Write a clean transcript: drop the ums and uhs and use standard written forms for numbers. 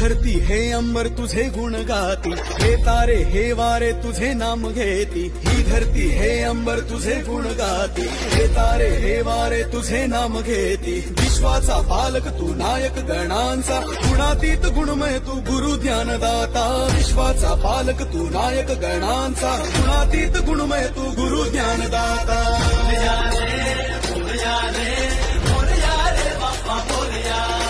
धरती हे अंबर तुझे गुण गाती, हे तारे हे वारे तुझे नाम घेती। ही धरती हे अंबर तुझे गुण गाती, हे तारे हे वारे तुझे नाम घेती। विश्वाचा पालक तू नायक गणांचा, गुणातीत गुणमय तू गुरु ज्ञानदाता। विश्वाचा पालक तू नायक गणांचा, गुणातीत गुणमय तू गुरु ज्ञानदाता। बोल या रे, बोल या रे, बोल या रे बाप्पा बोल या।